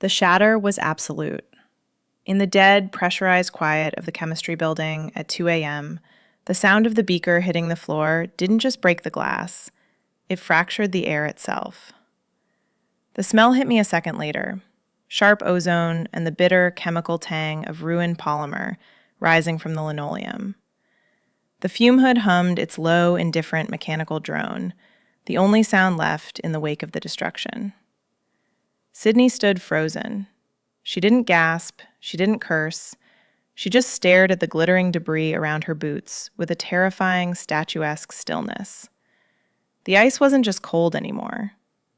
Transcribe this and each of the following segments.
The shatter was absolute. In the dead, pressurized quiet of the chemistry building at 2 a.m., the sound of the beaker hitting the floor didn't just break the glass, it fractured the air itself. The smell hit me a second later, sharp ozone and the bitter chemical tang of ruined polymer rising from the linoleum. The fume hood hummed its low, indifferent mechanical drone, the only sound left in the wake of the destruction. Sydney stood frozen. She didn't gasp, she didn't curse. She just stared at the glittering debris around her boots with a terrifying, statuesque stillness. The ice wasn't just cold anymore.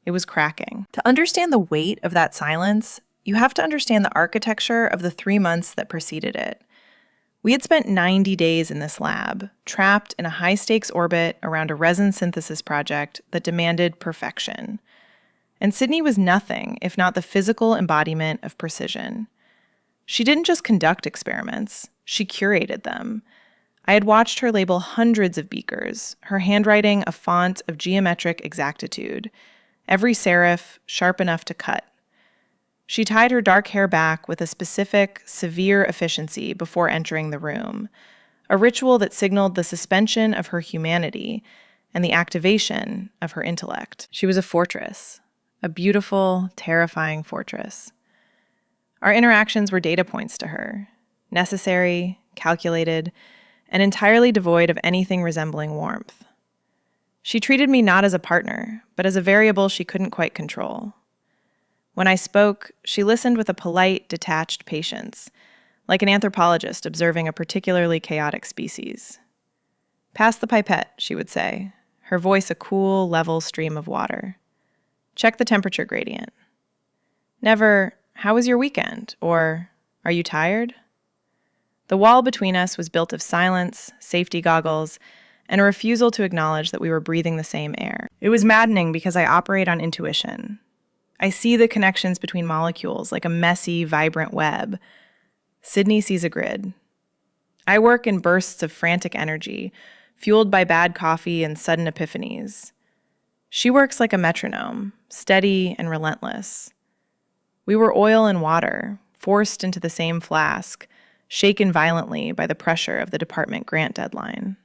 It was cracking. To understand the weight of that silence, you have to understand the architecture of the 3 months that preceded it. We had spent 90 days in this lab, trapped in a high-stakes orbit around a resin synthesis project that demanded perfection. And Sydney was nothing if not the physical embodiment of precision. She didn't just conduct experiments, she curated them. I had watched her label hundreds of beakers, her handwriting a font of geometric exactitude, every serif sharp enough to cut. She tied her dark hair back with a specific, severe efficiency before entering the room, a ritual that signaled the suspension of her humanity and the activation of her intellect. She was a fortress, a beautiful, terrifying fortress. Our interactions were data points to her, necessary, calculated, and entirely devoid of anything resembling warmth. She treated me not as a partner, but as a variable she couldn't quite control. When I spoke, she listened with a polite, detached patience, like an anthropologist observing a particularly chaotic species. "Pass the pipette," she would say, her voice a cool, level stream of water. "Check the temperature gradient." Never, "How was your weekend?" or "Are you tired?" The wall between us was built of silence, safety goggles, and a refusal to acknowledge that we were breathing the same air. It was maddening because I operate on intuition. I see the connections between molecules like a messy, vibrant web. Sydney sees a grid. I work in bursts of frantic energy, fueled by bad coffee and sudden epiphanies. She works like a metronome, steady and relentless. We were oil and water, forced into the same flask, shaken violently by the pressure of the department grant deadline.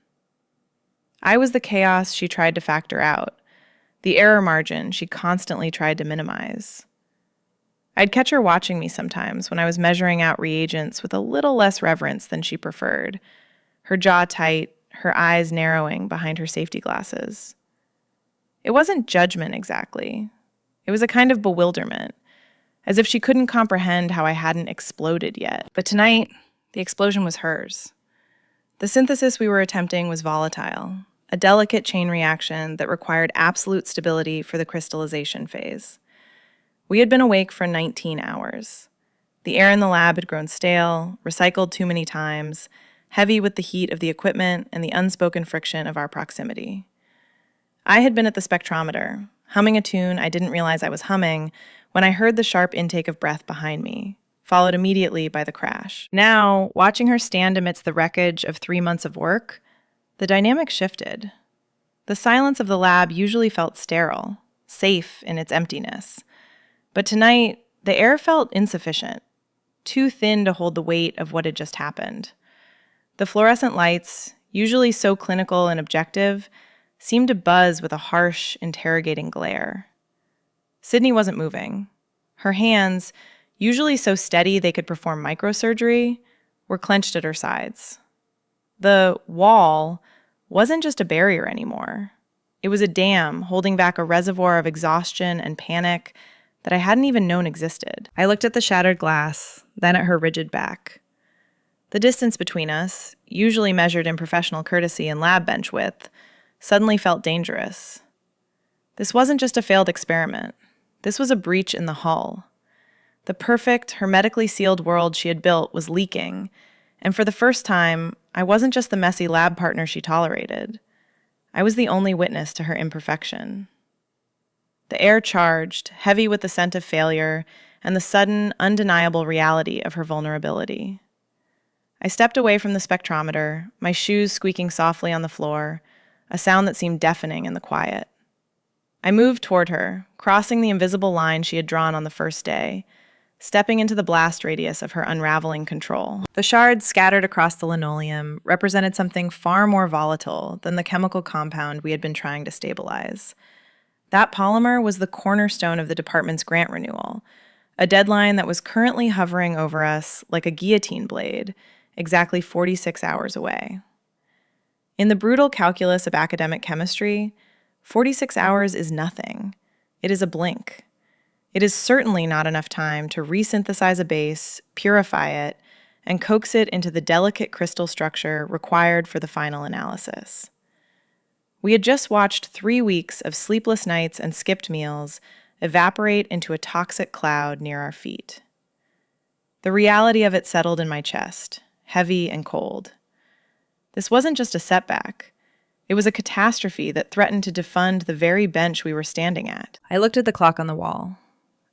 I was the chaos she tried to factor out, the error margin she constantly tried to minimize. I'd catch her watching me sometimes when I was measuring out reagents with a little less reverence than she preferred, her jaw tight, her eyes narrowing behind her safety glasses. It wasn't judgment exactly. It was a kind of bewilderment, as if she couldn't comprehend how I hadn't exploded yet. But tonight, the explosion was hers. The synthesis we were attempting was volatile, a delicate chain reaction that required absolute stability for the crystallization phase. We had been awake for 19 hours. The air in the lab had grown stale, recycled too many times, heavy with the heat of the equipment and the unspoken friction of our proximity. I had been at the spectrometer, humming a tune I didn't realize I was humming, when I heard the sharp intake of breath behind me, followed immediately by the crash. Now, watching her stand amidst the wreckage of 3 months of work, the dynamic shifted. The silence of the lab usually felt sterile, safe in its emptiness. But tonight, the air felt insufficient, too thin to hold the weight of what had just happened. The fluorescent lights, usually so clinical and objective, seemed to buzz with a harsh, interrogating glare. Sydney wasn't moving. Her hands, usually so steady they could perform microsurgery, were clenched at her sides. The wall wasn't just a barrier anymore. It was a dam holding back a reservoir of exhaustion and panic that I hadn't even known existed. I looked at the shattered glass, then at her rigid back. The distance between us, usually measured in professional courtesy and lab bench width, suddenly felt dangerous. This wasn't just a failed experiment. This was a breach in the hull. The perfect, hermetically sealed world she had built was leaking, and for the first time, I wasn't just the messy lab partner she tolerated. I was the only witness to her imperfection. The air charged, heavy with the scent of failure and the sudden, undeniable reality of her vulnerability. I stepped away from the spectrometer, my shoes squeaking softly on the floor, a sound that seemed deafening in the quiet. I moved toward her, crossing the invisible line she had drawn on the first day, stepping into the blast radius of her unraveling control. The shards scattered across the linoleum represented something far more volatile than the chemical compound we had been trying to stabilize. That polymer was the cornerstone of the department's grant renewal, a deadline that was currently hovering over us like a guillotine blade, exactly 46 hours away. In the brutal calculus of academic chemistry, 46 hours is nothing. It is a blink. It is certainly not enough time to resynthesize a base, purify it, and coax it into the delicate crystal structure required for the final analysis. We had just watched 3 weeks of sleepless nights and skipped meals evaporate into a toxic cloud near our feet. The reality of it settled in my chest, heavy and cold. This wasn't just a setback. It was a catastrophe that threatened to defund the very bench we were standing at. I looked at the clock on the wall.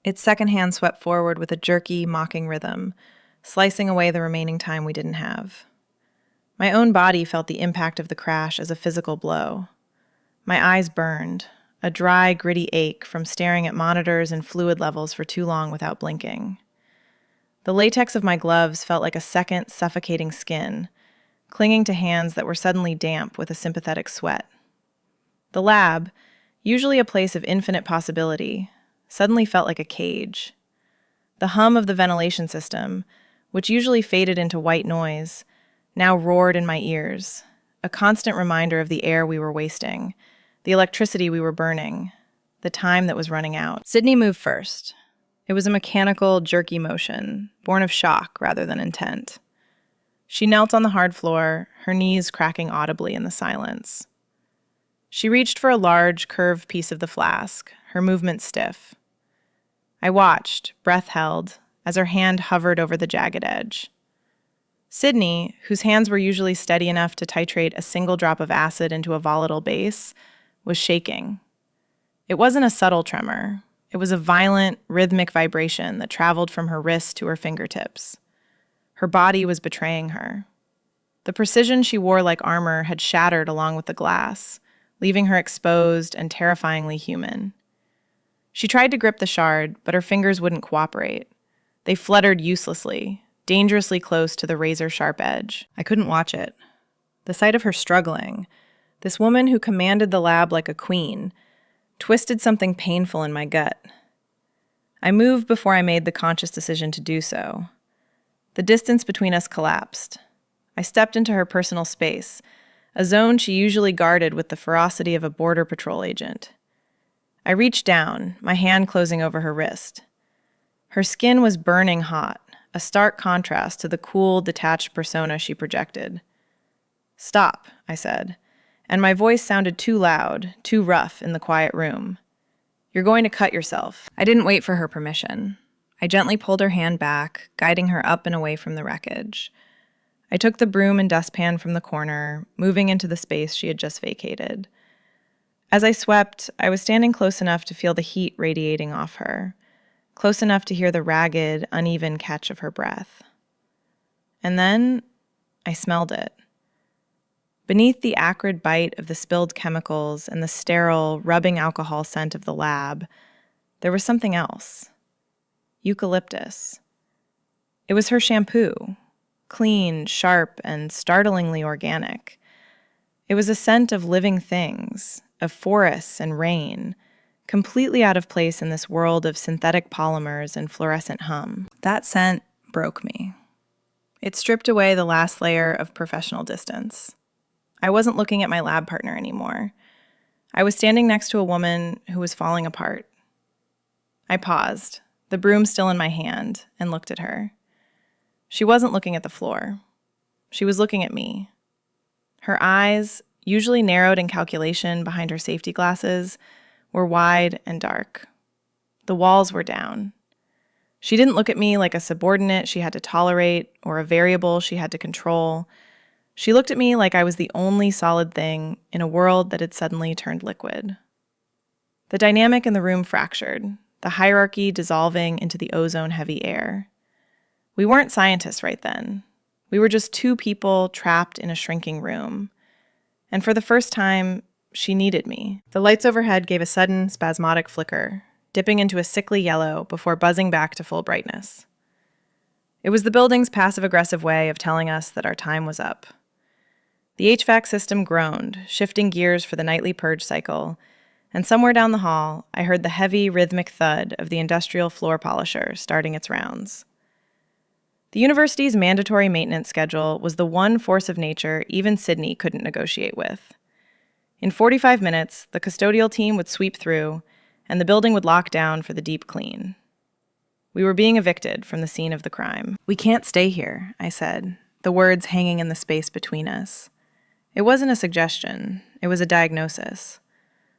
Its second hand swept forward with a jerky, mocking rhythm, slicing away the remaining time we didn't have. My own body felt the impact of the crash as a physical blow. My eyes burned, a dry, gritty ache from staring at monitors and fluid levels for too long without blinking. The latex of my gloves felt like a second, suffocating skin, clinging to hands that were suddenly damp with a sympathetic sweat. The lab, usually a place of infinite possibility, suddenly felt like a cage. The hum of the ventilation system, which usually faded into white noise, now roared in my ears, a constant reminder of the air we were wasting, the electricity we were burning, the time that was running out. Sydney moved first. It was a mechanical, jerky motion, born of shock rather than intent. She knelt on the hard floor, her knees cracking audibly in the silence. She reached for a large, curved piece of the flask, her movement stiff. I watched, breath held, as her hand hovered over the jagged edge. Sydney, whose hands were usually steady enough to titrate a single drop of acid into a volatile base, was shaking. It wasn't a subtle tremor. It was a violent, rhythmic vibration that traveled from her wrist to her fingertips. Her body was betraying her. The precision she wore like armor had shattered along with the glass, leaving her exposed and terrifyingly human. She tried to grip the shard, but her fingers wouldn't cooperate. They fluttered uselessly, dangerously close to the razor-sharp edge. I couldn't watch it. The sight of her struggling, this woman who commanded the lab like a queen, twisted something painful in my gut. I moved before I made the conscious decision to do so. The distance between us collapsed. I stepped into her personal space, a zone she usually guarded with the ferocity of a border patrol agent. I reached down, my hand closing over her wrist. Her skin was burning hot, a stark contrast to the cool, detached persona she projected. "Stop," I said, and my voice sounded too loud, too rough in the quiet room. "You're going to cut yourself." I didn't wait for her permission. I gently pulled her hand back, guiding her up and away from the wreckage. I took the broom and dustpan from the corner, moving into the space she had just vacated. As I swept, I was standing close enough to feel the heat radiating off her, close enough to hear the ragged, uneven catch of her breath. And then I smelled it. Beneath the acrid bite of the spilled chemicals and the sterile, rubbing alcohol scent of the lab, there was something else. Eucalyptus. It was her shampoo, clean, sharp, and startlingly organic. It was a scent of living things, of forests and rain, completely out of place in this world of synthetic polymers and fluorescent hum. That scent broke me. It stripped away the last layer of professional distance. I wasn't looking at my lab partner anymore. I was standing next to a woman who was falling apart. I paused, the broom still in my hand, and looked at her. She wasn't looking at the floor. She was looking at me. Her eyes, usually narrowed in calculation behind her safety glasses, were wide and dark. The walls were down. She didn't look at me like a subordinate she had to tolerate or a variable she had to control. She looked at me like I was the only solid thing in a world that had suddenly turned liquid. The dynamic in the room fractured, the hierarchy dissolving into the ozone-heavy air. We weren't scientists right then. We were just two people trapped in a shrinking room. And for the first time, she needed me. The lights overhead gave a sudden, spasmodic flicker. dipping into a sickly yellow before buzzing back to full brightness. It was the building's passive-aggressive way of telling us that our time was up. The HVAC system groaned, shifting gears for the nightly purge cycle, and somewhere down the hall, I heard the heavy, rhythmic thud of the industrial floor polisher starting its rounds. The university's mandatory maintenance schedule was the one force of nature even Sydney couldn't negotiate with. In 45 minutes, the custodial team would sweep through, and the building would lock down for the deep clean. We were being evicted from the scene of the crime. "We can't stay here," I said, the words hanging in the space between us. It wasn't a suggestion, it was a diagnosis.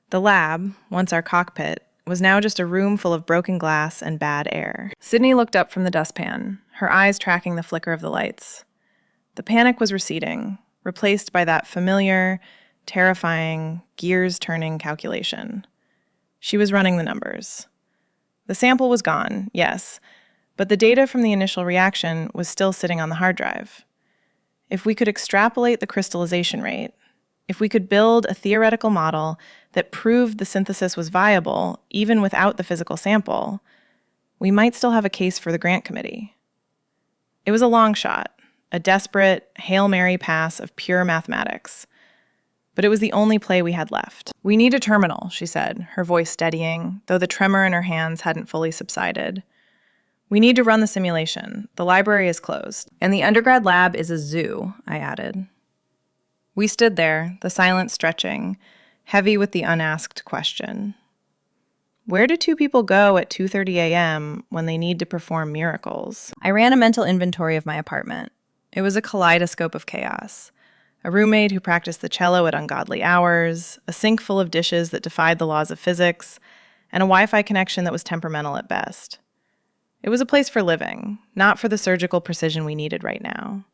The lab, once our cockpit, was now just a room full of broken glass and bad air. Sydney looked up from the dustpan, her eyes tracking the flicker of the lights. The panic was receding, replaced by that familiar, terrifying, gears-turning calculation. She was running the numbers. The sample was gone, yes, but the data from the initial reaction was still sitting on the hard drive. If we could extrapolate the crystallization rate, if we could build a theoretical model that proved the synthesis was viable even without the physical sample, we might still have a case for the grant committee. It was a long shot, a desperate Hail Mary pass of pure mathematics. But it was the only play we had left. "We need a terminal," she said, her voice steadying, though the tremor in her hands hadn't fully subsided. "We need to run the simulation. The library is closed. And the undergrad lab is a zoo," I added. We stood there, the silence stretching, heavy with the unasked question. Where do two people go at 2:30 a.m. when they need to perform miracles? I ran a mental inventory of my apartment. It was a kaleidoscope of chaos. A roommate who practiced the cello at ungodly hours, a sink full of dishes that defied the laws of physics, and a Wi-Fi connection that was temperamental at best. It was a place for living, not for the surgical precision we needed right now.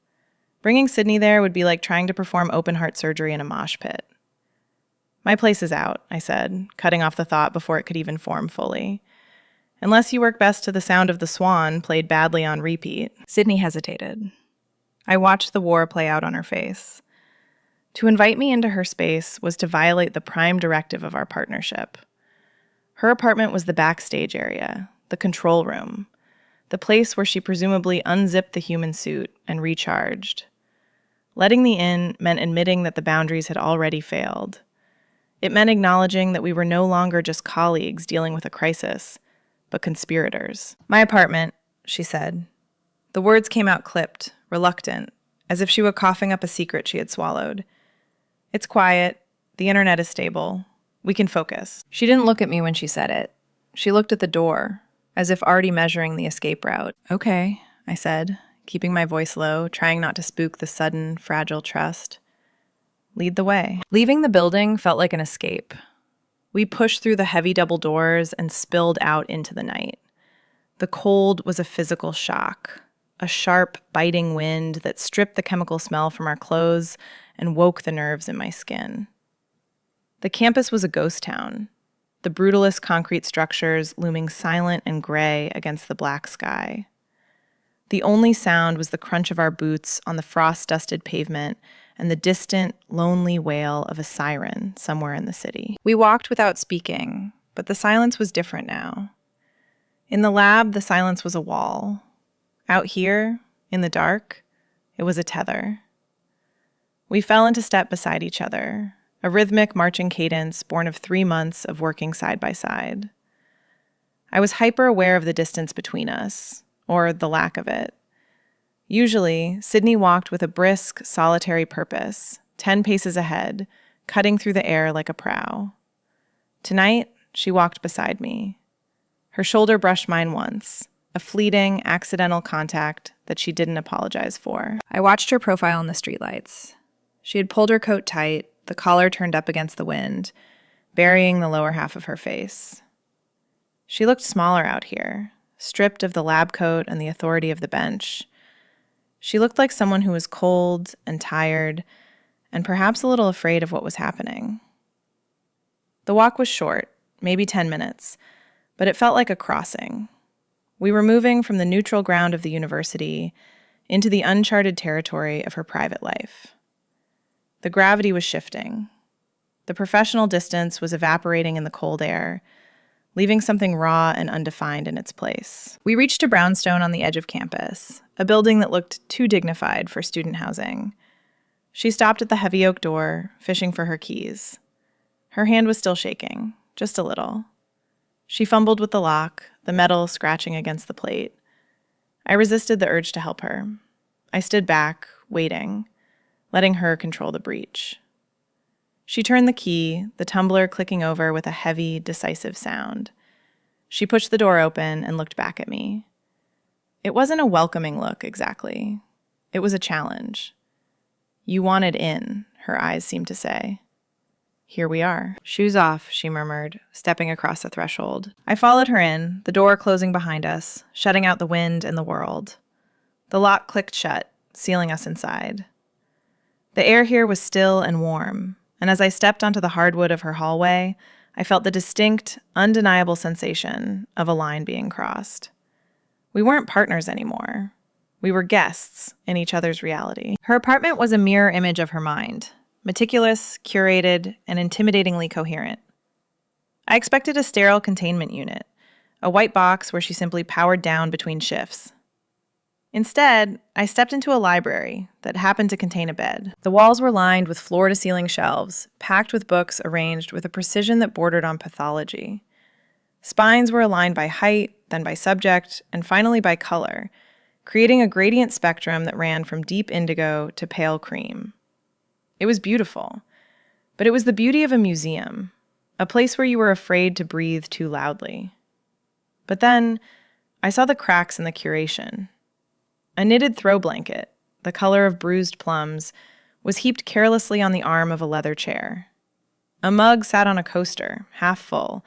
Bringing Sydney there would be like trying to perform open-heart surgery in a mosh pit. "My place is out," I said, cutting off the thought before it could even form fully. "Unless you work best to the sound of the swan played badly on repeat." Sydney hesitated. I watched the war play out on her face. To invite me into her space was to violate the prime directive of our partnership. Her apartment was the backstage area, the control room, the place where she presumably unzipped the human suit and recharged. Letting me in meant admitting that the boundaries had already failed. It meant acknowledging that we were no longer just colleagues dealing with a crisis, but conspirators. "My apartment," she said. The words came out clipped, reluctant, as if she were coughing up a secret she had swallowed. "It's quiet. The internet is stable. We can focus." She didn't look at me when she said it. She looked at the door, as if already measuring the escape route. "Okay," I said, keeping my voice low, trying not to spook the sudden, fragile trust. "Lead the way." Leaving the building felt like an escape. We pushed through the heavy double doors and spilled out into the night. The cold was a physical shock, a sharp, biting wind that stripped the chemical smell from our clothes and woke the nerves in my skin. The campus was a ghost town, the brutalist concrete structures looming silent and gray against the black sky. The only sound was the crunch of our boots on the frost-dusted pavement and the distant, lonely wail of a siren somewhere in the city. We walked without speaking, but the silence was different now. In the lab, the silence was a wall. Out here, in the dark, it was a tether. We fell into step beside each other, a rhythmic marching cadence born of 3 months of working side by side. I was hyper-aware of the distance between us, or the lack of it. Usually, Sydney walked with a brisk, solitary purpose, 10 paces ahead, cutting through the air like a prow. Tonight, she walked beside me. Her shoulder brushed mine once, a fleeting, accidental contact that she didn't apologize for. I watched her profile in the streetlights. She had pulled her coat tight, the collar turned up against the wind, burying the lower half of her face. She looked smaller out here, stripped of the lab coat and the authority of the bench. She looked like someone who was cold and tired, and perhaps a little afraid of what was happening. The walk was short, maybe 10 minutes, but it felt like a crossing. We were moving from the neutral ground of the university into the uncharted territory of her private life. The gravity was shifting. The professional distance was evaporating in the cold air, leaving something raw and undefined in its place. We reached a brownstone on the edge of campus, a building that looked too dignified for student housing. She stopped at the heavy oak door, fishing for her keys. Her hand was still shaking, just a little. She fumbled with the lock, the metal scratching against the plate. I resisted the urge to help her. I stood back, waiting, letting her control the breach. She turned the key, the tumbler clicking over with a heavy, decisive sound. She pushed the door open and looked back at me. It wasn't a welcoming look, exactly. It was a challenge. "You wanted in," her eyes seemed to say. "Here we are." "Shoes off," she murmured, stepping across the threshold. I followed her in, the door closing behind us, shutting out the wind and the world. The lock clicked shut, sealing us inside. The air here was still and warm, and as I stepped onto the hardwood of her hallway, I felt the distinct, undeniable sensation of a line being crossed. We weren't partners anymore. We were guests in each other's reality. Her apartment was a mirror image of her mind, meticulous, curated, and intimidatingly coherent. I expected a sterile containment unit, a white box where she simply powered down between shifts. Instead, I stepped into a library that happened to contain a bed. The walls were lined with floor-to-ceiling shelves, packed with books arranged with a precision that bordered on pathology. Spines were aligned by height, then by subject, and finally by color, creating a gradient spectrum that ran from deep indigo to pale cream. It was beautiful, but it was the beauty of a museum, a place where you were afraid to breathe too loudly. But then, I saw the cracks in the curation. A knitted throw blanket, the color of bruised plums, was heaped carelessly on the arm of a leather chair. A mug sat on a coaster, half full,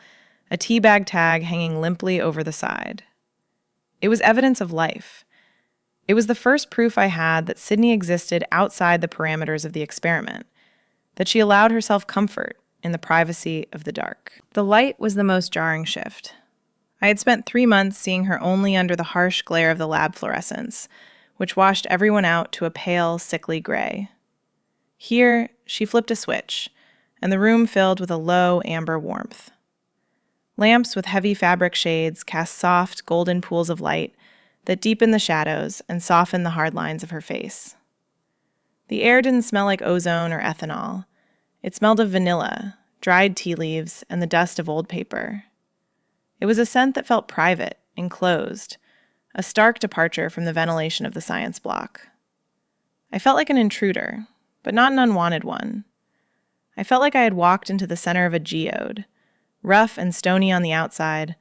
a tea bag tag hanging limply over the side. It was evidence of life. It was the first proof I had that Sydney existed outside the parameters of the experiment, that she allowed herself comfort in the privacy of the dark. The light was the most jarring shift. I had spent 3 months seeing her only under the harsh glare of the lab fluorescence, which washed everyone out to a pale, sickly gray. Here, she flipped a switch, and the room filled with a low, amber warmth. Lamps with heavy fabric shades cast soft, golden pools of light that deepened the shadows and softened the hard lines of her face. The air didn't smell like ozone or ethanol. It smelled of vanilla, dried tea leaves, and the dust of old paper. It was a scent that felt private, enclosed, a stark departure from the ventilation of the science block. I felt like an intruder, but not an unwanted one. I felt like I had walked into the center of a geode, rough and stony on the outside,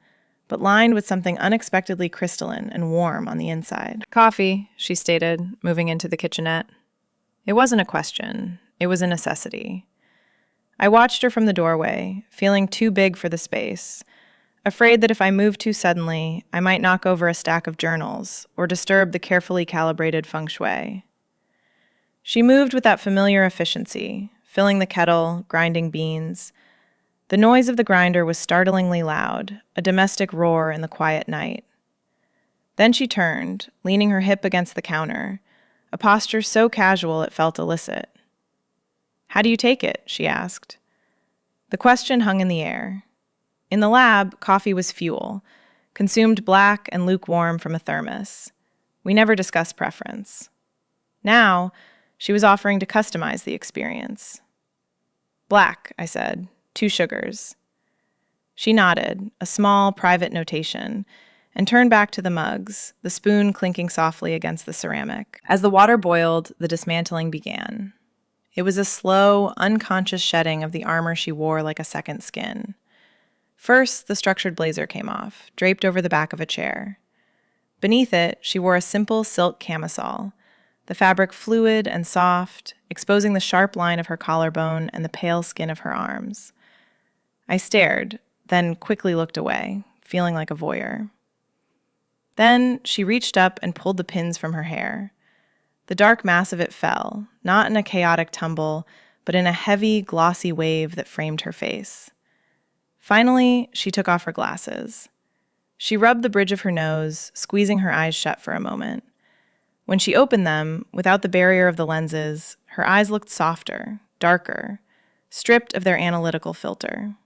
but lined with something unexpectedly crystalline and warm on the inside. "Coffee," she stated, moving into the kitchenette. It wasn't a question. It was a necessity. I watched her from the doorway, feeling too big for the space, afraid that if I moved too suddenly, I might knock over a stack of journals or disturb the carefully calibrated feng shui. She moved with that familiar efficiency, filling the kettle, grinding beans. The noise of the grinder was startlingly loud, a domestic roar in the quiet night. Then she turned, leaning her hip against the counter, a posture so casual it felt illicit. "How do you take it?" she asked. The question hung in the air. In the lab, coffee was fuel, consumed black and lukewarm from a thermos. We never discussed preference. Now, she was offering to customize the experience. "Black," I said, 2 sugars. She nodded, a small, private notation, and turned back to the mugs, the spoon clinking softly against the ceramic. As the water boiled, the dismantling began. It was a slow, unconscious shedding of the armor she wore like a second skin. First, the structured blazer came off, draped over the back of a chair. Beneath it, she wore a simple silk camisole, the fabric fluid and soft, exposing the sharp line of her collarbone and the pale skin of her arms. I stared, then quickly looked away, feeling like a voyeur. Then she reached up and pulled the pins from her hair. The dark mass of it fell, not in a chaotic tumble, but in a heavy, glossy wave that framed her face. Finally, she took off her glasses. She rubbed the bridge of her nose, squeezing her eyes shut for a moment. When she opened them, without the barrier of the lenses, her eyes looked softer, darker, stripped of their analytical filter.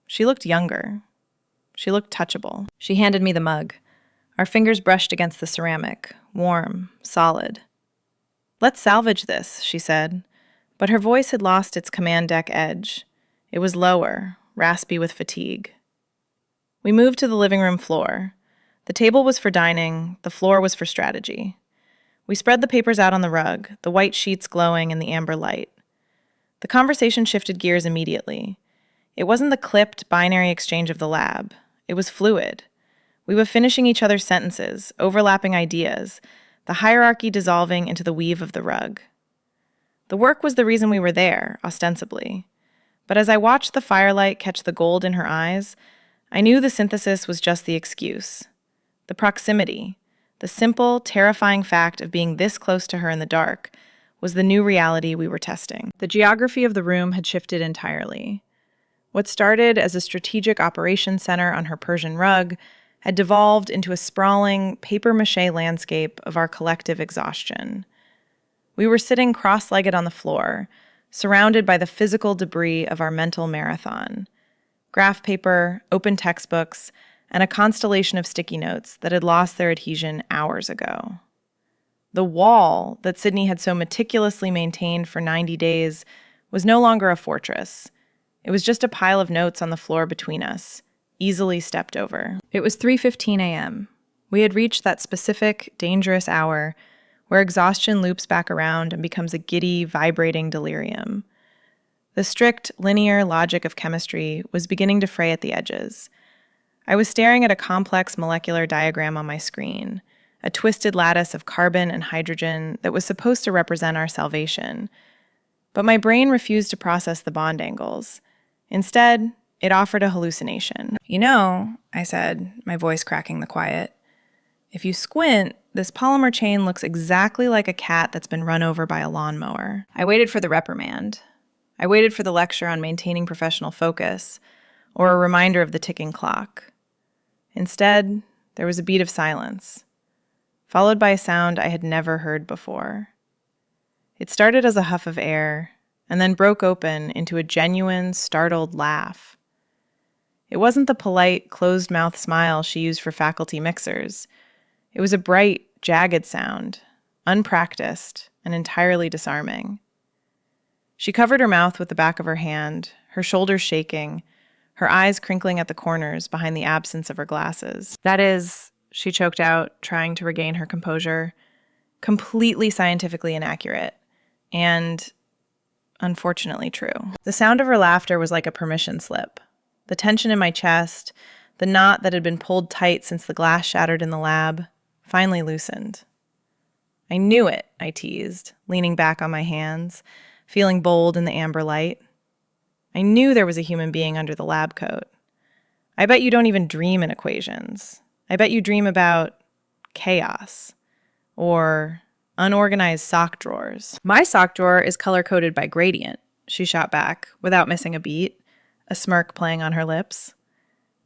She looked younger. She looked touchable. She handed me the mug. Our fingers brushed against the ceramic, warm, solid. "Let's salvage this," she said, but her voice had lost its command deck edge. It was lower, raspy with fatigue. We moved to the living room floor. The table was for dining, the floor was for strategy. We spread the papers out on the rug, the white sheets glowing in the amber light. The conversation shifted gears immediately. It wasn't the clipped, binary exchange of the lab. It was fluid. We were finishing each other's sentences, overlapping ideas, the hierarchy dissolving into the weave of the rug. The work was the reason we were there, ostensibly. But as I watched the firelight catch the gold in her eyes, I knew the synthesis was just the excuse. The proximity, the simple, terrifying fact of being this close to her in the dark, was the new reality we were testing. The geography of the room had shifted entirely. What started as a strategic operations center on her Persian rug had devolved into a sprawling, papier-mâché landscape of our collective exhaustion. We were sitting cross-legged on the floor, surrounded by the physical debris of our mental marathon. Graph paper, open textbooks, and a constellation of sticky notes that had lost their adhesion hours ago. The wall that Sydney had so meticulously maintained for 90 days was no longer a fortress. It was just a pile of notes on the floor between us, easily stepped over. It was 3:15 a.m. We had reached that specific, dangerous hour where exhaustion loops back around and becomes a giddy, vibrating delirium. The strict, linear logic of chemistry was beginning to fray at the edges. I was staring at a complex molecular diagram on my screen, a twisted lattice of carbon and hydrogen that was supposed to represent our salvation. But my brain refused to process the bond angles. Instead, it offered a hallucination. "You know," I said, my voice cracking the quiet, "if you squint, this polymer chain looks exactly like a cat that's been run over by a lawnmower." I waited for the reprimand. I waited for the lecture on maintaining professional focus, or a reminder of the ticking clock. Instead, there was a beat of silence, followed by a sound I had never heard before. It started as a huff of air, and then broke open into a genuine, startled laugh. It wasn't the polite, closed-mouth smile she used for faculty mixers. It was a bright, jagged sound, unpracticed and entirely disarming. She covered her mouth with the back of her hand, her shoulders shaking, her eyes crinkling at the corners behind the absence of her glasses. "That is," she choked out, trying to regain her composure, "completely scientifically inaccurate, and unfortunately true." The sound of her laughter was like a permission slip. The tension in my chest, the knot that had been pulled tight since the glass shattered in the lab, finally loosened. "I knew it," I teased, leaning back on my hands, feeling bold in the amber light. "I knew there was a human being under the lab coat. I bet you don't even dream in equations. I bet you dream about chaos or unorganized sock drawers." "My sock drawer is color-coded by gradient," she shot back, without missing a beat, a smirk playing on her lips.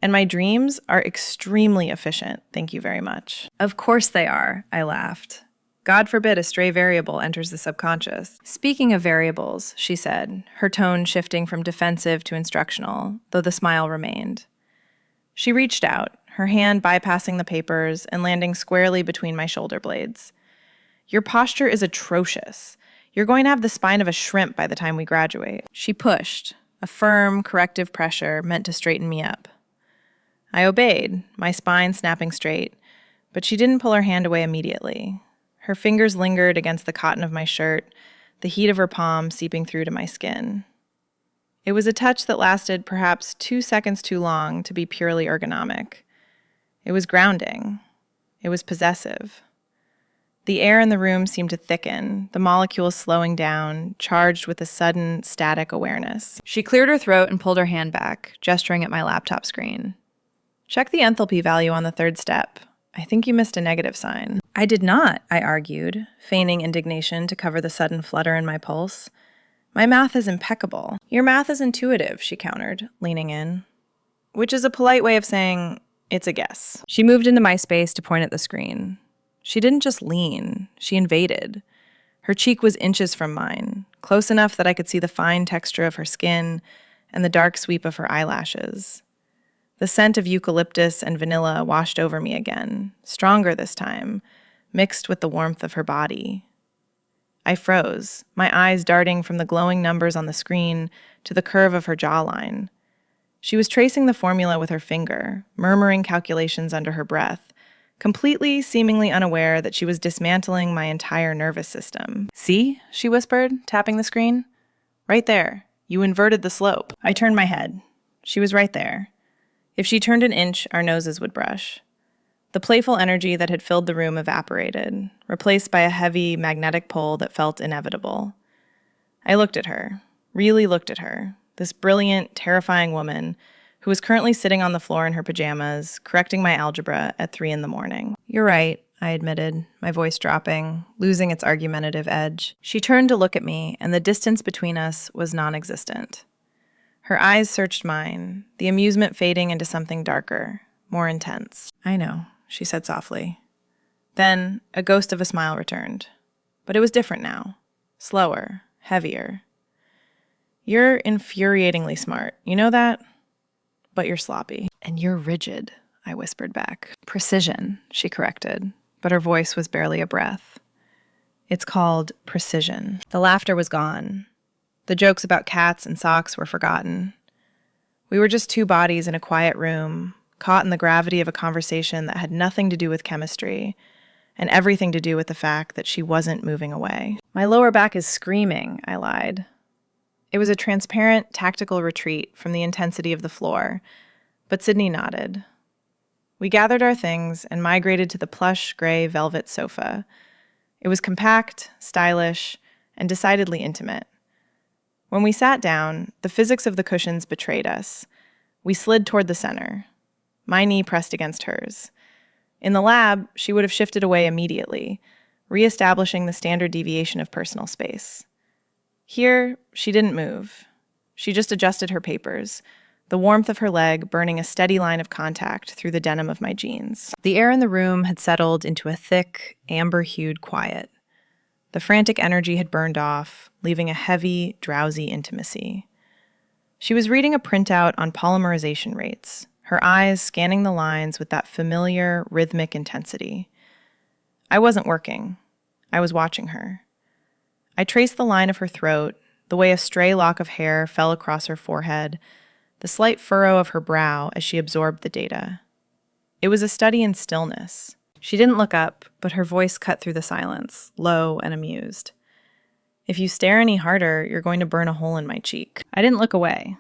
"And my dreams are extremely efficient, thank you very much." "Of course they are," I laughed. "God forbid a stray variable enters the subconscious." "Speaking of variables," she said, her tone shifting from defensive to instructional, though the smile remained. She reached out, her hand bypassing the papers and landing squarely between my shoulder blades. "Your posture is atrocious. You're going to have the spine of a shrimp by the time we graduate." She pushed, a firm, corrective pressure meant to straighten me up. I obeyed, my spine snapping straight, but she didn't pull her hand away immediately. Her fingers lingered against the cotton of my shirt, the heat of her palm seeping through to my skin. It was a touch that lasted perhaps 2 seconds too long to be purely ergonomic. It was grounding. It was possessive. The air in the room seemed to thicken, the molecules slowing down, charged with a sudden, static awareness. She cleared her throat and pulled her hand back, gesturing at my laptop screen. "Check the enthalpy value on the third step. I think you missed a negative sign." "I did not," I argued, feigning indignation to cover the sudden flutter in my pulse. "My math is impeccable." "Your math is intuitive," she countered, leaning in. Which is a polite way of saying, it's a guess. She moved into my space to point at the screen. She didn't just lean, she invaded. Her cheek was inches from mine, close enough that I could see the fine texture of her skin and the dark sweep of her eyelashes. The scent of eucalyptus and vanilla washed over me again, stronger this time, mixed with the warmth of her body. I froze, my eyes darting from the glowing numbers on the screen to the curve of her jawline. She was tracing the formula with her finger, murmuring calculations under her breath, completely, seemingly unaware that she was dismantling my entire nervous system. "See?" she whispered, tapping the screen. "Right there. You inverted the slope." I turned my head. She was right there. If she turned an inch, our noses would brush. The playful energy that had filled the room evaporated, replaced by a heavy, magnetic pull that felt inevitable. I looked at her, really looked at her, this brilliant, terrifying woman who was currently sitting on the floor in her pajamas, correcting my algebra at 3 a.m. "You're right," I admitted, my voice dropping, losing its argumentative edge. She turned to look at me, and the distance between us was non-existent. Her eyes searched mine, the amusement fading into something darker, more intense. "I know," she said softly. Then a ghost of a smile returned. But it was different now. Slower, heavier. "You're infuriatingly smart, you know that? But you're sloppy." "And you're rigid," I whispered back. "Precision," she corrected, but her voice was barely a breath. "It's called precision." The laughter was gone. The jokes about cats and socks were forgotten. We were just two bodies in a quiet room, caught in the gravity of a conversation that had nothing to do with chemistry and everything to do with the fact that she wasn't moving away. "My lower back is screaming," I lied. It was a transparent, tactical retreat from the intensity of the floor, but Sydney nodded. We gathered our things and migrated to the plush, gray velvet sofa. It was compact, stylish, and decidedly intimate. When we sat down, the physics of the cushions betrayed us. We slid toward the center. My knee pressed against hers. In the lab, she would have shifted away immediately, reestablishing the standard deviation of personal space. Here, she didn't move. She just adjusted her papers, the warmth of her leg burning a steady line of contact through the denim of my jeans. The air in the room had settled into a thick, amber-hued quiet. The frantic energy had burned off, leaving a heavy, drowsy intimacy. She was reading a printout on polymerization rates, her eyes scanning the lines with that familiar, rhythmic intensity. I wasn't working. I was watching her. I traced the line of her throat, the way a stray lock of hair fell across her forehead, the slight furrow of her brow as she absorbed the data. It was a study in stillness. She didn't look up, but her voice cut through the silence, low and amused. "If you stare any harder, you're going to burn a hole in my cheek." I didn't look away.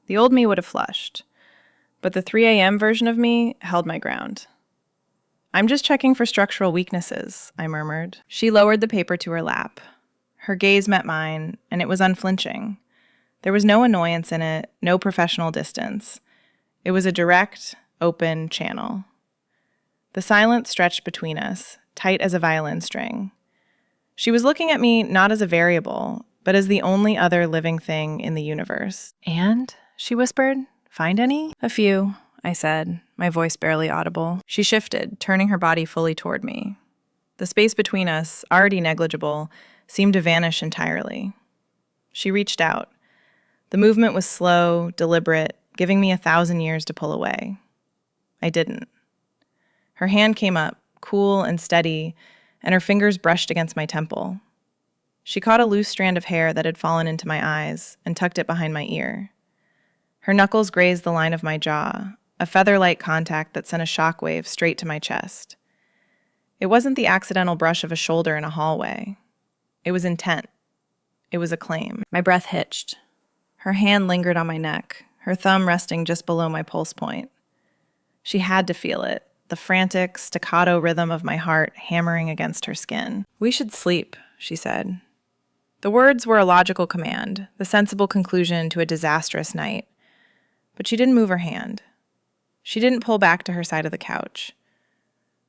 The old me would have flushed, but the 3 a.m. version of me held my ground. "I'm just checking for structural weaknesses," I murmured. She lowered the paper to her lap. Her gaze met mine, and it was unflinching. There was no annoyance in it, no professional distance. It was a direct, open channel. The silence stretched between us, tight as a violin string. She was looking at me not as a variable, but as the only other living thing in the universe. "And?" she whispered. "Find any?" "A few," I said, my voice barely audible. She shifted, turning her body fully toward me. The space between us, already negligible, seemed to vanish entirely. She reached out. The movement was slow, deliberate, giving me 1,000 years to pull away. I didn't. Her hand came up, cool and steady, and her fingers brushed against my temple. She caught a loose strand of hair that had fallen into my eyes and tucked it behind my ear. Her knuckles grazed the line of my jaw, a feather-like contact that sent a shockwave straight to my chest. It wasn't the accidental brush of a shoulder in a hallway. It was intent. It was a claim. My breath hitched. Her hand lingered on my neck, her thumb resting just below my pulse point. She had to feel it, the frantic, staccato rhythm of my heart hammering against her skin. "We should sleep," she said. The words were a logical command, the sensible conclusion to a disastrous night. But she didn't move her hand. She didn't pull back to her side of the couch.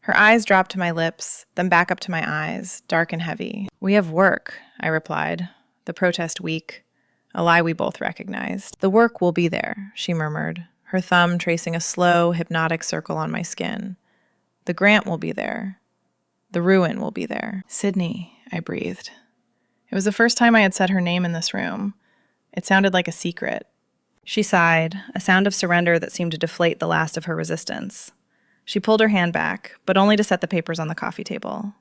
Her eyes dropped to my lips, then back up to my eyes, dark and heavy. "We have work," I replied, the protest weak, a lie we both recognized. "The work will be there," she murmured, her thumb tracing a slow, hypnotic circle on my skin. "The grant will be there. The ruin will be there." "Sydney," I breathed. It was the first time I had said her name in this room. It sounded like a secret. She sighed, a sound of surrender that seemed to deflate the last of her resistance. She pulled her hand back, but only to set the papers on the coffee table.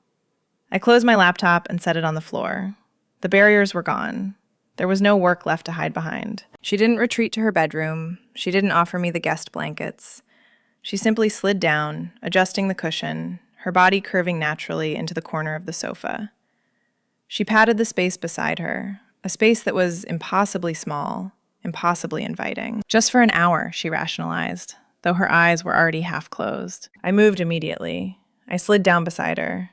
I closed my laptop and set it on the floor. The barriers were gone. There was no work left to hide behind. She didn't retreat to her bedroom. She didn't offer me the guest blankets. She simply slid down, adjusting the cushion, her body curving naturally into the corner of the sofa. She patted the space beside her, a space that was impossibly small, impossibly inviting. Just for an hour, she rationalized, though her eyes were already half closed. I moved immediately. I slid down beside her.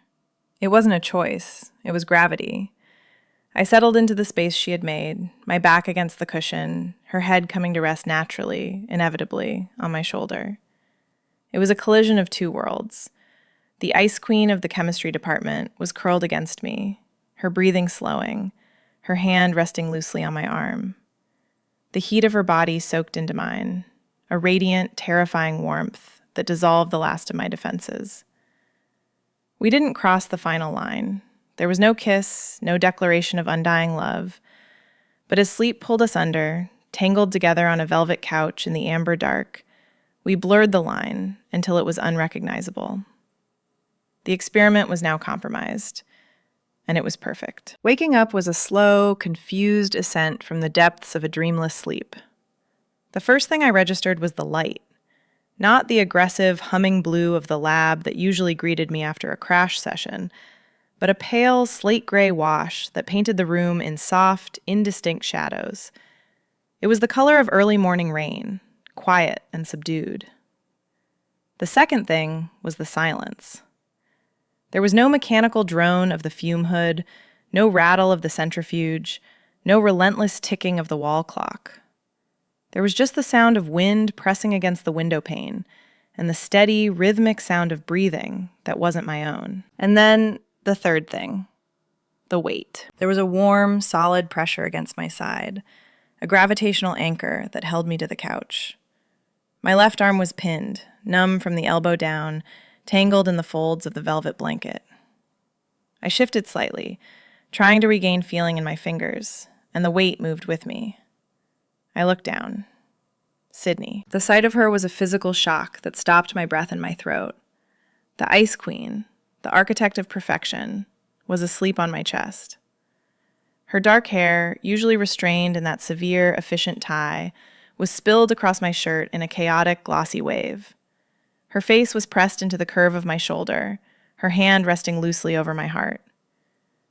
It wasn't a choice. It was gravity. I settled into the space she had made, my back against the cushion, her head coming to rest naturally, inevitably, on my shoulder. It was a collision of two worlds. The ice queen of the chemistry department was curled against me, her breathing slowing, her hand resting loosely on my arm. The heat of her body soaked into mine, a radiant, terrifying warmth that dissolved the last of my defenses. We didn't cross the final line. There was no kiss, no declaration of undying love. But as sleep pulled us under, tangled together on a velvet couch in the amber dark, we blurred the line until it was unrecognizable. The experiment was now compromised, and it was perfect. Waking up was a slow, confused ascent from the depths of a dreamless sleep. The first thing I registered was the light, not the aggressive, humming blue of the lab that usually greeted me after a crash session, but a pale, slate-gray wash that painted the room in soft, indistinct shadows. It was the color of early morning rain, quiet and subdued. The second thing was the silence. There was no mechanical drone of the fume hood, no rattle of the centrifuge, no relentless ticking of the wall clock. There was just the sound of wind pressing against the window pane, and the steady, rhythmic sound of breathing that wasn't my own. And then the third thing, the weight. There was a warm, solid pressure against my side, a gravitational anchor that held me to the couch. My left arm was pinned, numb from the elbow down, tangled in the folds of the velvet blanket. I shifted slightly, trying to regain feeling in my fingers, and the weight moved with me. I looked down. Sydney. The sight of her was a physical shock that stopped my breath in my throat. The Ice Queen, the architect of perfection, was asleep on my chest. Her dark hair, usually restrained in that severe, efficient tie, was spilled across my shirt in a chaotic, glossy wave. Her face was pressed into the curve of my shoulder, her hand resting loosely over my heart.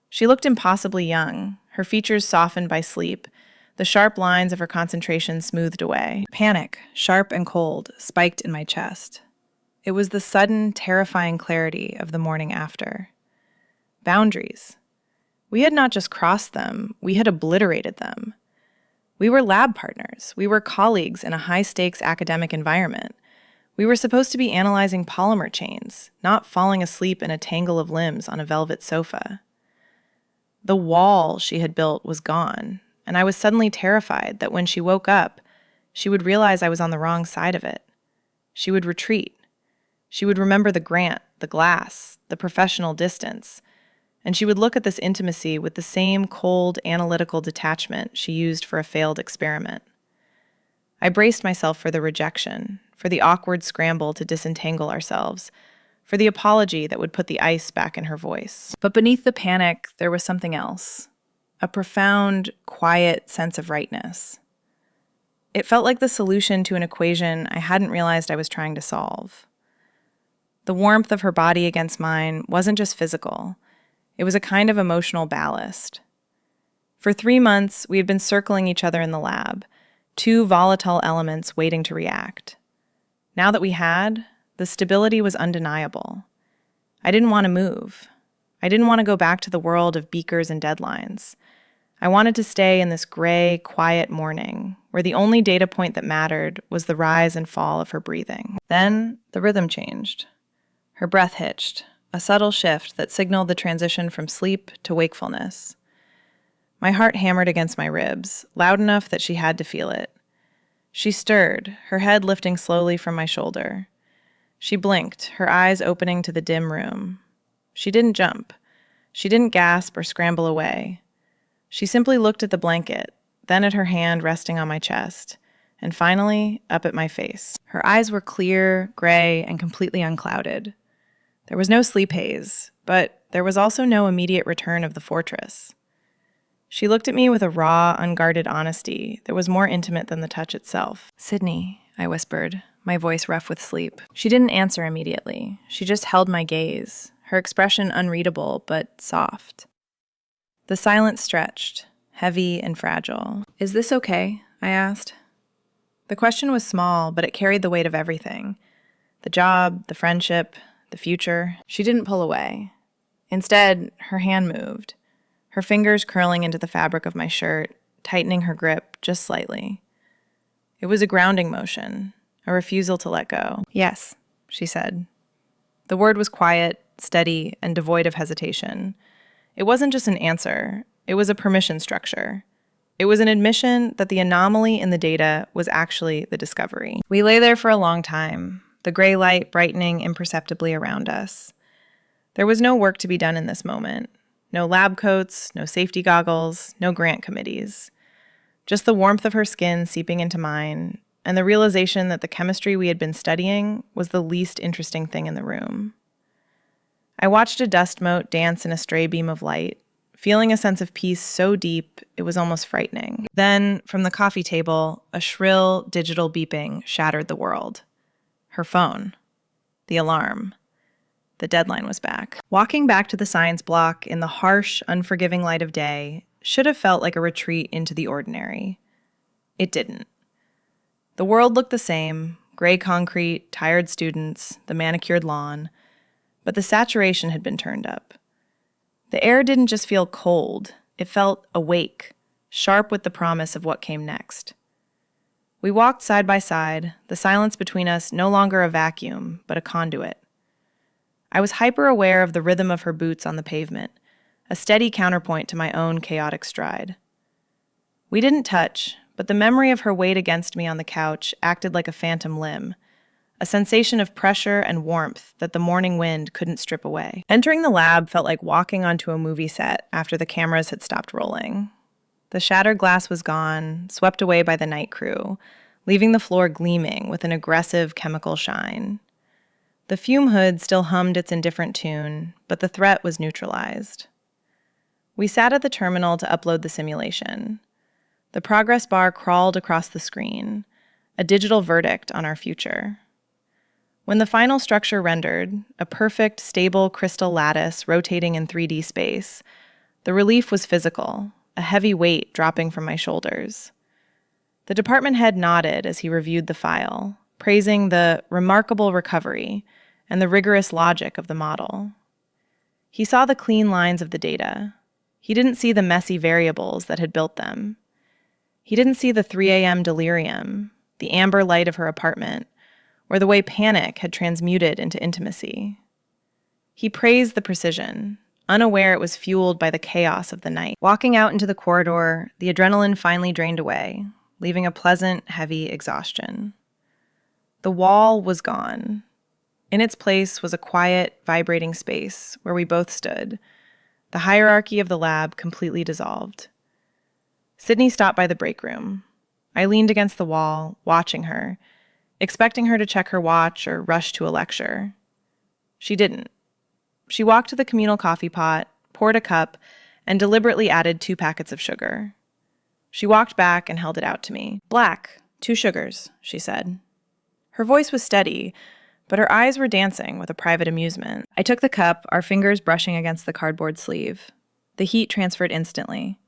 She looked impossibly young, her features softened by sleep, the sharp lines of her concentration smoothed away. Panic, sharp and cold, spiked in my chest. It was the sudden, terrifying clarity of the morning after. Boundaries. We had not just crossed them, we had obliterated them. We were lab partners. We were colleagues in a high-stakes academic environment. We were supposed to be analyzing polymer chains, not falling asleep in a tangle of limbs on a velvet sofa. The wall she had built was gone, and I was suddenly terrified that when she woke up, she would realize I was on the wrong side of it. She would retreat. She would remember the grant, the glass, the professional distance, and she would look at this intimacy with the same cold, analytical detachment she used for a failed experiment. I braced myself for the rejection, for the awkward scramble to disentangle ourselves, for the apology that would put the ice back in her voice. But beneath the panic, there was something else, a profound, quiet sense of rightness. It felt like the solution to an equation I hadn't realized I was trying to solve. The warmth of her body against mine wasn't just physical. It was a kind of emotional ballast. For 3 months, we had been circling each other in the lab, two volatile elements waiting to react. Now that we had, the stability was undeniable. I didn't want to move. I didn't want to go back to the world of beakers and deadlines. I wanted to stay in this gray, quiet morning, where the only data point that mattered was the rise and fall of her breathing. Then the rhythm changed. Her breath hitched, a subtle shift that signaled the transition from sleep to wakefulness. My heart hammered against my ribs, loud enough that she had to feel it. She stirred, her head lifting slowly from my shoulder. She blinked, her eyes opening to the dim room. She didn't jump. She didn't gasp or scramble away. She simply looked at the blanket, then at her hand resting on my chest, and finally, up at my face. Her eyes were clear, gray, and completely unclouded. There was no sleep haze, but there was also no immediate return of the fortress. She looked at me with a raw, unguarded honesty that was more intimate than the touch itself. "Sydney," I whispered, my voice rough with sleep. She didn't answer immediately. She just held my gaze, her expression unreadable but soft. The silence stretched, heavy and fragile. "Is this okay?" I asked. The question was small, but it carried the weight of everything. The job, the friendship, the future. She didn't pull away. Instead, her hand moved, her fingers curling into the fabric of my shirt, tightening her grip just slightly. It was a grounding motion, a refusal to let go. "Yes," she said. The word was quiet, steady, and devoid of hesitation. It wasn't just an answer, it was a permission structure. It was an admission that the anomaly in the data was actually the discovery. We lay there for a long time, the gray light brightening imperceptibly around us. There was no work to be done in this moment. No lab coats, no safety goggles, no grant committees. Just the warmth of her skin seeping into mine, and the realization that the chemistry we had been studying was the least interesting thing in the room. I watched a dust mote dance in a stray beam of light, feeling a sense of peace so deep it was almost frightening. Then, from the coffee table, a shrill digital beeping shattered the world. Her phone. The alarm. The deadline was back. Walking back to the science block in the harsh, unforgiving light of day should have felt like a retreat into the ordinary. It didn't. The world looked the same, gray concrete, tired students, the manicured lawn, but the saturation had been turned up. The air didn't just feel cold, it felt awake, sharp with the promise of what came next. We walked side by side, the silence between us no longer a vacuum, but a conduit. I was hyper-aware of the rhythm of her boots on the pavement, a steady counterpoint to my own chaotic stride. We didn't touch, but the memory of her weight against me on the couch acted like a phantom limb, a sensation of pressure and warmth that the morning wind couldn't strip away. Entering the lab felt like walking onto a movie set after the cameras had stopped rolling. The shattered glass was gone, swept away by the night crew, leaving the floor gleaming with an aggressive chemical shine. The fume hood still hummed its indifferent tune, but the threat was neutralized. We sat at the terminal to upload the simulation. The progress bar crawled across the screen, a digital verdict on our future. When the final structure rendered, a perfect, stable crystal lattice rotating in 3D space, the relief was physical, a heavy weight dropping from my shoulders. The department head nodded as he reviewed the file, praising the remarkable recovery and the rigorous logic of the model. He saw the clean lines of the data. He didn't see the messy variables that had built them. He didn't see the 3 a.m. delirium, the amber light of her apartment, or the way panic had transmuted into intimacy. He praised the precision, unaware it was fueled by the chaos of the night. Walking out into the corridor, the adrenaline finally drained away, leaving a pleasant, heavy exhaustion. The wall was gone. In its place was a quiet, vibrating space where we both stood, the hierarchy of the lab completely dissolved. Sydney stopped by the break room. I leaned against the wall, watching her, expecting her to check her watch or rush to a lecture. She didn't. She walked to the communal coffee pot, poured a cup, and deliberately added 2 packets of sugar. She walked back and held it out to me. "Black, 2 sugars," she said. Her voice was steady, but her eyes were dancing with a private amusement. I took the cup, our fingers brushing against the cardboard sleeve. The heat transferred instantly.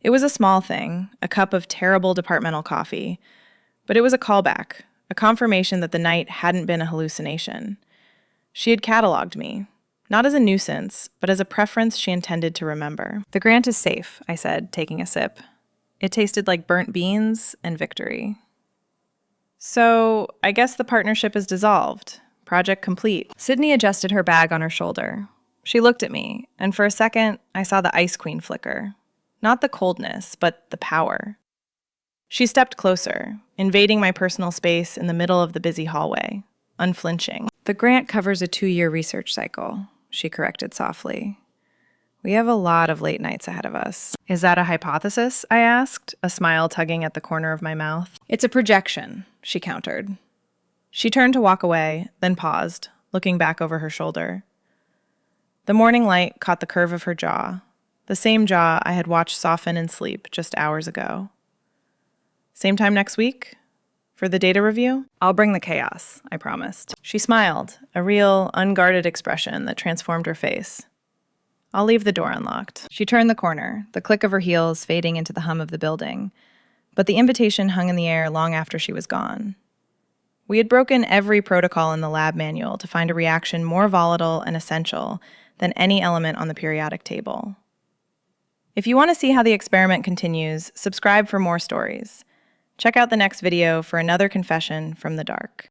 It was a small thing, a cup of terrible departmental coffee, but it was a callback, a confirmation that the night hadn't been a hallucination. She had cataloged me, not as a nuisance, but as a preference she intended to remember. "The grant is safe," I said, taking a sip. It tasted like burnt beans and victory. "So, I guess the partnership is dissolved. Project complete." Sydney adjusted her bag on her shoulder. She looked at me, and for a second, I saw the Ice Queen flicker. Not the coldness, but the power. She stepped closer, invading my personal space in the middle of the busy hallway, unflinching. "The grant covers a 2-year research cycle," she corrected softly. We have a lot of late nights ahead of us. Is that a hypothesis? I asked, a smile tugging at the corner of my mouth. It's a projection, she countered. She turned to walk away, then paused, looking back over her shoulder. The morning light caught the curve of her jaw, the same jaw I had watched soften in sleep just hours ago. Same time next week? For the data review? I'll bring the chaos, I promised. She smiled, a real, unguarded expression that transformed her face. I'll leave the door unlocked. She turned the corner, the click of her heels fading into the hum of the building, but the invitation hung in the air long after she was gone. We had broken every protocol in the lab manual to find a reaction more volatile and essential than any element on the periodic table. If you want to see how the experiment continues, subscribe for more stories. Check out the next video for another confession from the dark.